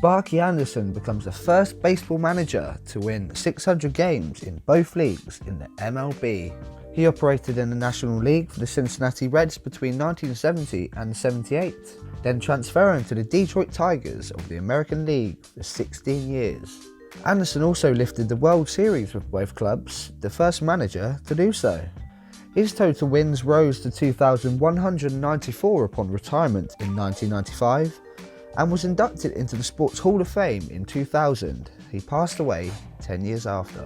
Sparky Anderson becomes the first baseball manager to win 600 games in both leagues in the MLB. He operated in the National League for the Cincinnati Reds between 1970 and 78, then transferring to the Detroit Tigers of the American League for 16 years. Anderson also lifted the World Series with both clubs, the first manager to do so. His total wins rose to 2,194 upon retirement in 1995 and was inducted into the Sports Hall of Fame in 2000. He passed away 10 years after.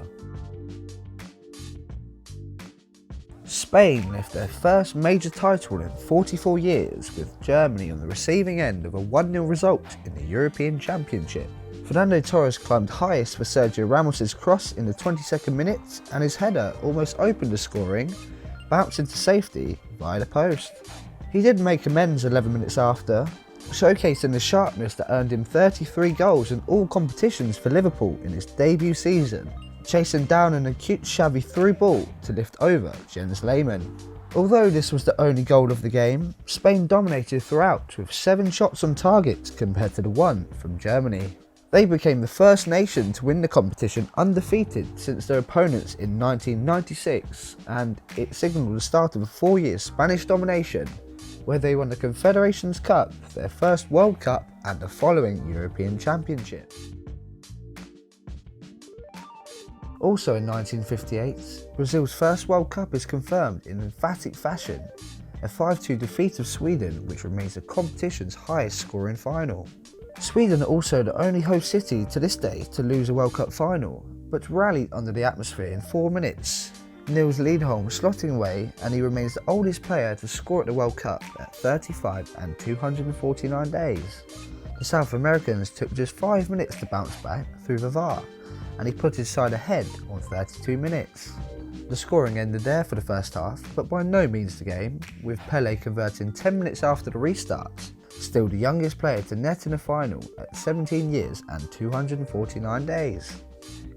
Spain left their first major title in 44 years, with Germany on the receiving end of a 1-0 result in the European Championship. Fernando Torres climbed highest for Sergio Ramos' cross in the 22nd minute, and his header almost opened the scoring, bounced into safety via the post. He did make amends 11 minutes after, showcasing the sharpness that earned him 33 goals in all competitions for Liverpool in his debut season, chasing down an acute Xavi through ball to lift over Jens Lehmann. Although this was the only goal of the game, Spain dominated throughout with 7 shots on target compared to the 1 from Germany. They became the first nation to win the competition undefeated since their opponents in 1996, and it signalled the start of a 4-year Spanish domination, where they won the Confederations Cup, their first World Cup and the following European Championship. Also in 1958, Brazil's first World Cup is confirmed in emphatic fashion, a 5-2 defeat of Sweden, which remains the competition's highest scoring final. Sweden are also the only host city to this day to lose a World Cup final, but rallied under the atmosphere in 4 minutes. Nils Lidholm slotting away, and he remains the oldest player to score at the World Cup at 35 and 249 days. The South Americans took just 5 minutes to bounce back through the VAR, and he put his side ahead on 32 minutes. The scoring ended there for the first half, but by no means the game, with Pele converting 10 minutes after the restart, still the youngest player to net in a final at 17 years and 249 days.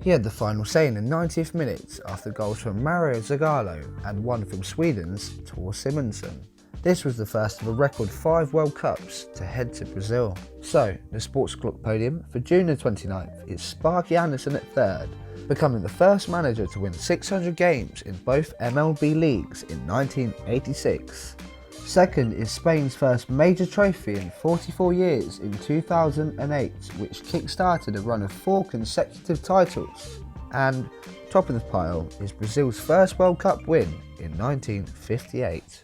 He had the final say in the 90th minute after goals from Mario Zagallo and one from Sweden's Tor Simonsen. This was the first of a record 5 World Cups to head to Brazil. So, the Sports Clock podium for June the 29th is Sparky Anderson at 3rd, becoming the first manager to win 600 games in both MLB leagues in 1986. Second is Spain's first major trophy in 44 years in 2008, which kick-started a run of 4 consecutive titles. And top of the pile is Brazil's first World Cup win in 1958.